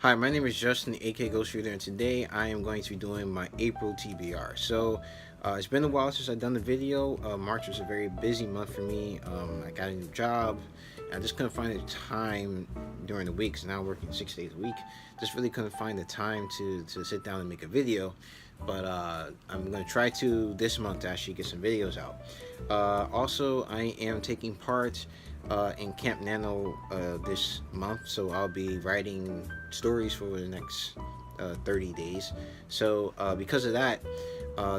Hi, my name is Justin, aka Ghost Reader, and today I am going to be doing my April TBR. It's been a while since I've done the video. March was a very busy month for me. I got a new job. I just couldn't find the time during the week, so now I'm working 6 days a week. Just really couldn't find the time to sit down and make a video. But I'm going to try to this month to actually get some videos out. Also, I am taking part in CampNano this month, so I'll be writing stories for the next 30 days. Because of that,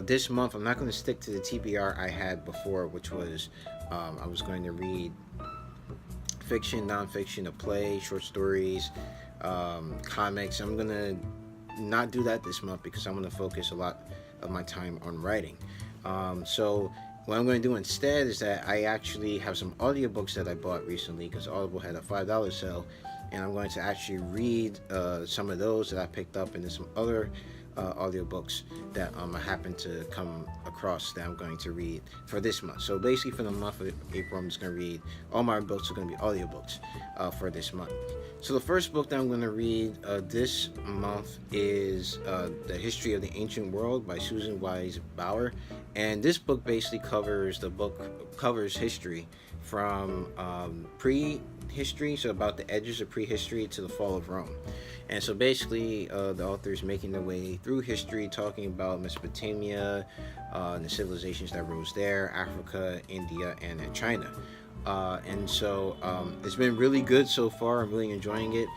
this month I'm not going to stick to the TBR I had before, which was I was going to read fiction, nonfiction, a play, short stories, comics. I'm going to not do that this month because I'm going to focus a lot of my time on writing. What I'm going to do instead is that I actually have some audiobooks that I bought recently because Audible had a $5 sale, and I'm going to actually read some of those that I picked up, and there's some other audiobooks that I happened to come across that I'm going to read for this month. So basically for the month of April, I'm just going to read, all my books are going to be audiobooks for this month. So the first book that I'm going to read this month is The History of the Ancient World by Susan Wise Bauer. And this book basically covers history from prehistory, so about the edges of prehistory, to the fall of Rome. And so basically the author is making their way through history, talking about Mesopotamia, the civilizations that rose there, Africa, India, and then China. It's been really good so far. I'm really enjoying it.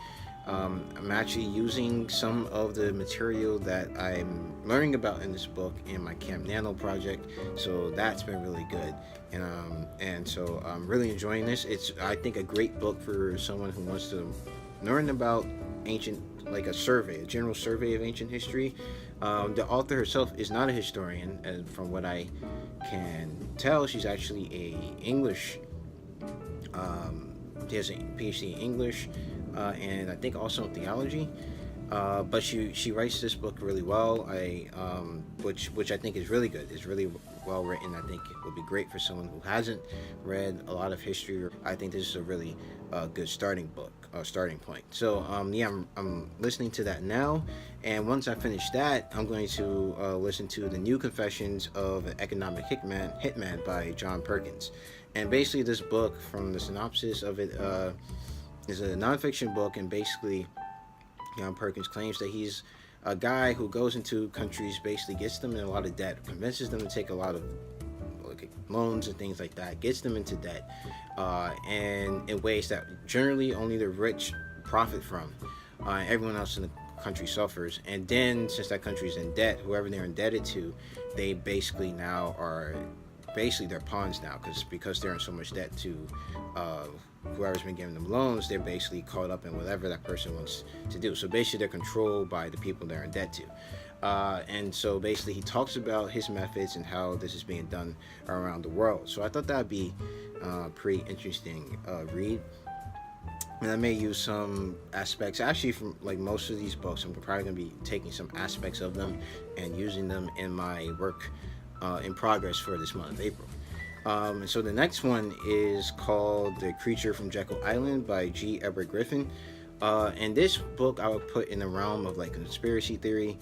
I'm actually using some of the material that I'm learning about in this book in my CampNano project, so that's been really good. So I'm really enjoying this. It's, I think, a great book for someone who wants to learn about ancient, like a general survey of ancient history. The author herself is not a historian, and from what I can tell, she's actually a English. She has a PhD in English, and I think also in theology. But she writes this book really well. Which I think is really good. It's really well written. I think it would be great for someone who hasn't read a lot of history. I think this is a really good starting point. I'm listening to that now, and once I finish that, I'm going to listen to The New Confessions of an Economic Hitman by John Perkins. And basically, this book, from the synopsis of it, is a nonfiction book, and basically John Perkins claims that he's a guy who goes into countries, basically gets them in a lot of debt, convinces them to take a lot of loans and things like that, gets them into debt, and in ways that generally only the rich profit from. Everyone else in the country suffers. And then, since that country's in debt, whoever they're indebted to, they basically now are they're pawns now, because they're in so much debt to whoever's been giving them loans. They're basically caught up in whatever that person wants to do. So basically they're controlled by the people they're in debt to. And so basically he talks about his methods and how this is being done around the world. So I thought that'd be pretty interesting read. And I may use some aspects, actually, from like most of these books. I'm probably going to be taking some aspects of them and using them in my work in progress for this month of April. So the next one is called The Creature from Jekyll Island by G. Edward Griffin. And this book I would put in the realm of like conspiracy theory.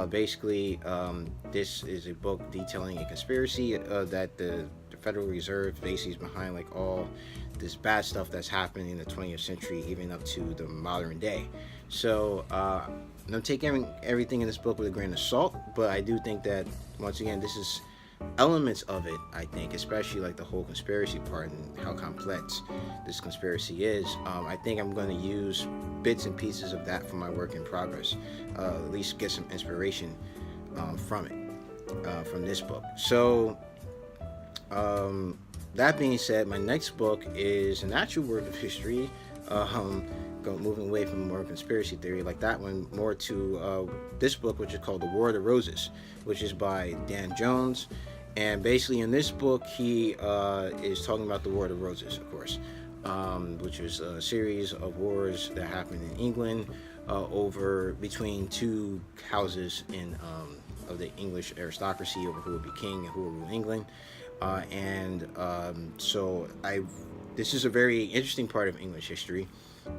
This is a book detailing a conspiracy that the Federal Reserve basically is behind, like all this bad stuff that's happening in the 20th century, even up to the modern day. So I'm taking everything in this book with a grain of salt, but I do think that, once again, this is elements of it, I think, especially like the whole conspiracy part and how complex this conspiracy is. I think I'm going to use bits and pieces of that for my work in progress, at least get some inspiration from it, from this book. So that being said, my next book is an actual work of history, moving away from more conspiracy theory like that one, more to this book, which is called The War of the Roses, which is by Dan Jones. And basically in this book, he is talking about the War of the Roses, of course, which was a series of wars that happened in England between two houses of the English aristocracy over who would be king and who would rule England. This is a very interesting part of English history,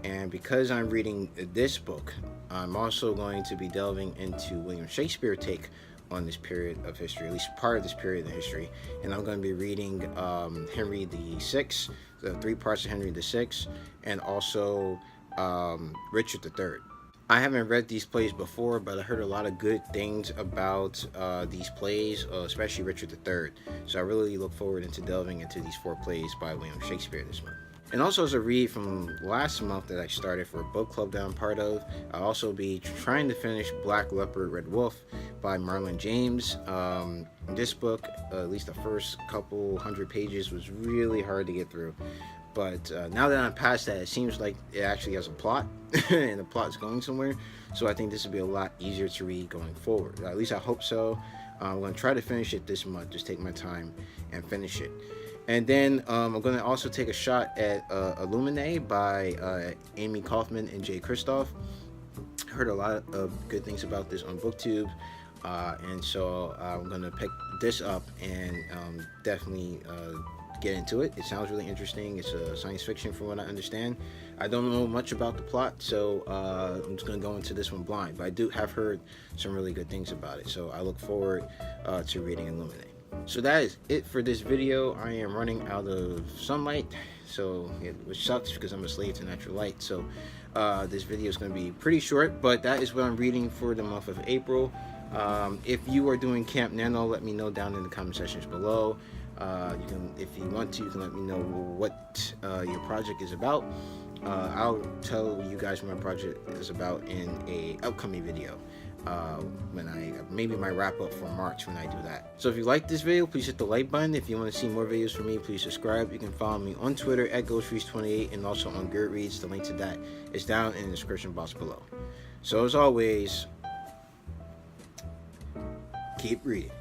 and because I'm reading this book, I'm also going to be delving into William Shakespeare take on this period of history, at least part of this period of history. And I'm going to be reading Henry VI, the 3 parts of Henry VI, and also Richard III. I haven't read these plays before, but I heard a lot of good things about these plays, especially Richard III. So I really look forward into delving into these 4 plays by William Shakespeare this month. And also, as a read from last month that I started for a book club that I'm part of, I'll also be trying to finish Black Leopard, Red Wolf by Marlon James. This book, at least the first couple hundred pages, was really hard to get through. But now that I'm past that, it seems like it actually has a plot, and the plot's going somewhere. So I think this will be a lot easier to read going forward. At least I hope so. I'm going to try to finish it this month, just take my time and finish it. And then I'm going to also take a shot at Illuminae by Amy Kaufman and Jay Kristoff. I heard a lot of good things about this on BookTube, and so I'm going to pick this up and definitely get into it. It sounds really interesting. It's a science fiction from what I understand. I don't know much about the plot, so I'm just going to go into this one blind, but I do have heard some really good things about it, so I look forward to reading Illuminae. So that is it for this video. I am running out of sunlight, so which sucks because I'm a slave to natural light. So this video is going to be pretty short, but that is what I'm reading for the month of April. If you are doing CampNano, let me know down in the comment sections below. You can, if you want to, you can let me know what your project is about. I'll tell you guys what my project is about in a upcoming video. When I maybe my wrap up for March when I do that. So if you like this video, please hit the like button. If you want to see more videos from me, please subscribe. You can follow me on Twitter at Ghostreads28 and also on Goodreads. The link to that is down in the description box below. So as always, keep reading.